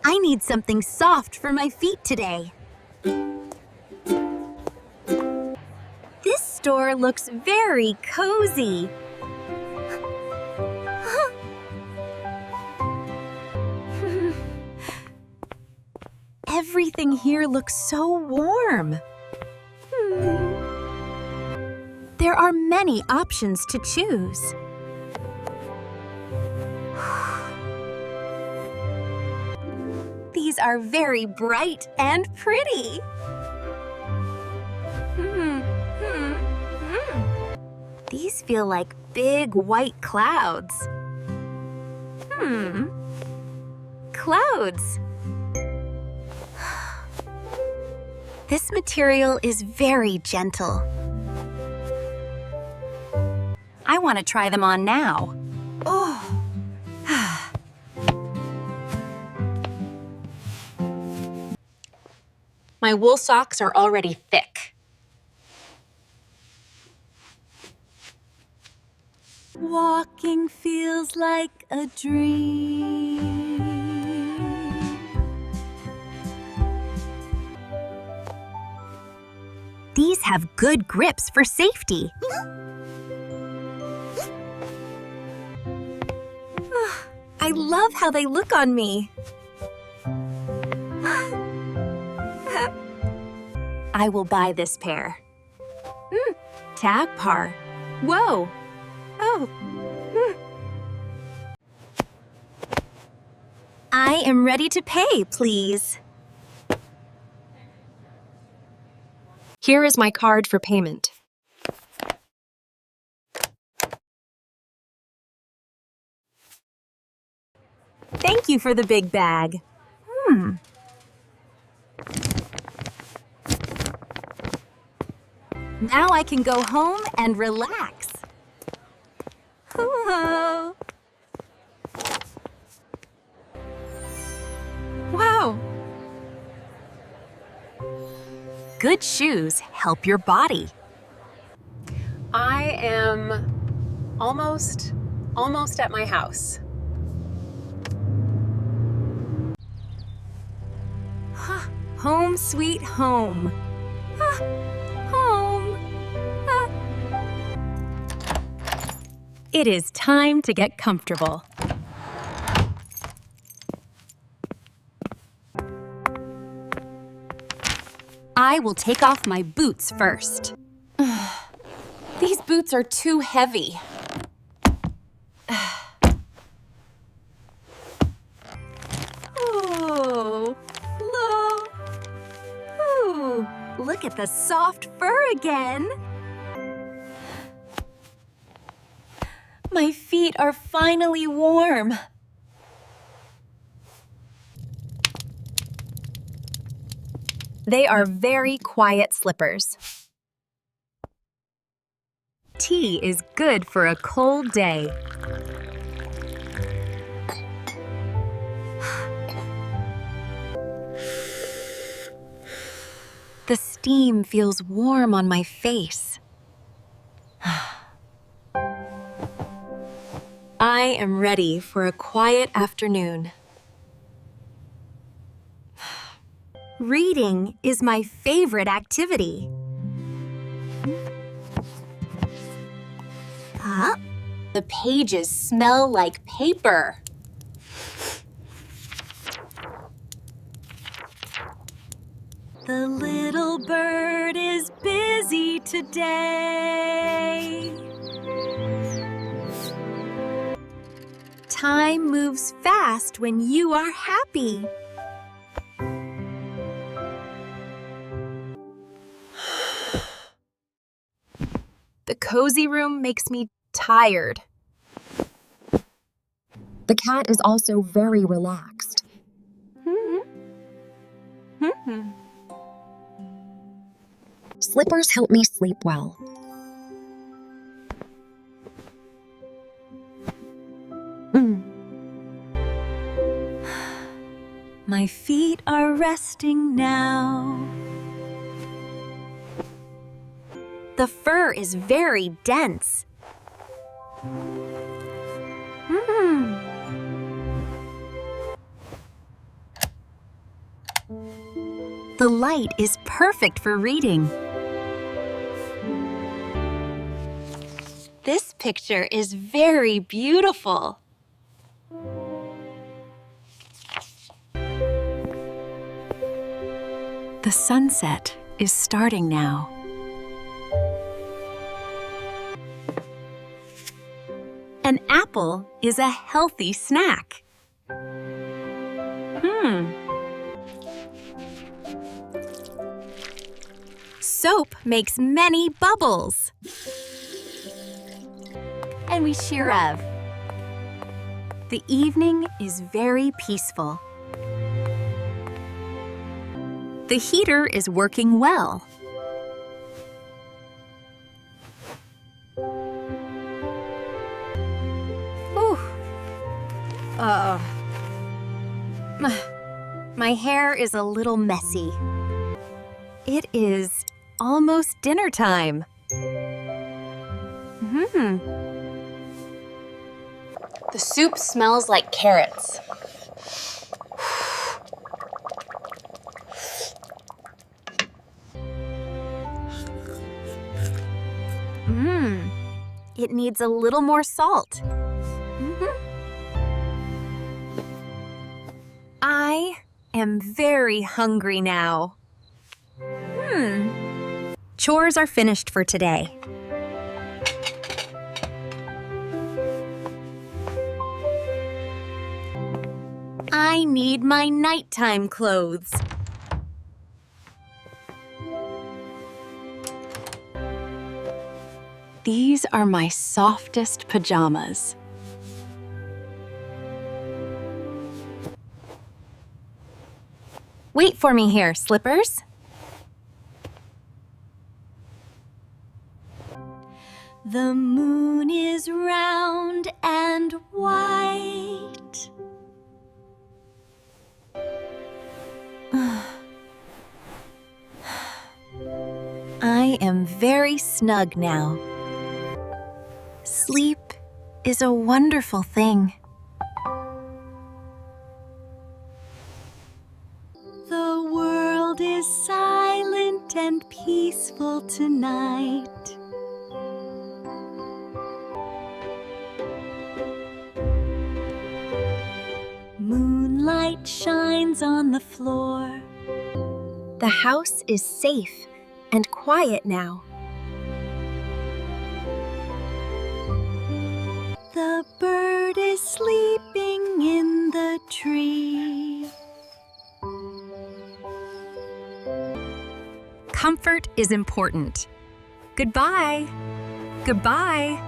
I need something soft for my feet today. This store looks very cozy. Everything here looks so warm. There are many options to choose. These are very bright and pretty. These feel like big white clouds. Clouds. This material is very gentle. I want to try them on now. Oh. My wool socks are already thick. Walking feels like a dream. These have good grips for safety. I love how they look on me. I will buy this pair. Tag par. Whoa. Oh. I am ready to pay, please. Here is my card for payment. Thank you for the big bag. Now I can go home and relax. Whoa. Wow. Good shoes help your body. I am almost at my house. Home sweet home. Home. It is time to get comfortable. I will take off my boots first. These boots are too heavy. Look at the soft fur again. My feet are finally warm. They are very quiet slippers. Tea is good for a cold day. The steam feels warm on my face. I am ready for a quiet afternoon. Reading is my favorite activity. The pages smell like paper. The little bird is busy today. Time moves fast when you are happy. The cozy room makes me tired. The cat is also very relaxed. Slippers help me sleep well. My feet are resting now. The fur is very dense. The light is perfect for reading. This picture is very beautiful. The sunset is starting now. An apple is a healthy snack. Soap makes many bubbles. And we cheer up. The evening is very peaceful. The heater is working well. Ooh. My hair is a little messy. It is almost dinner time. The soup smells like carrots. It needs a little more salt. I am very hungry now. Chores are finished for today. I need my nighttime clothes. These are my softest pajamas. Wait for me here, slippers. The moon is round and white. I am very snug now. Sleep is a wonderful thing. The world is silent and peaceful tonight. Moonlight shines on the floor. The house is safe and quiet now. The bird is sleeping in the tree. Comfort is important. Goodbye. Goodbye.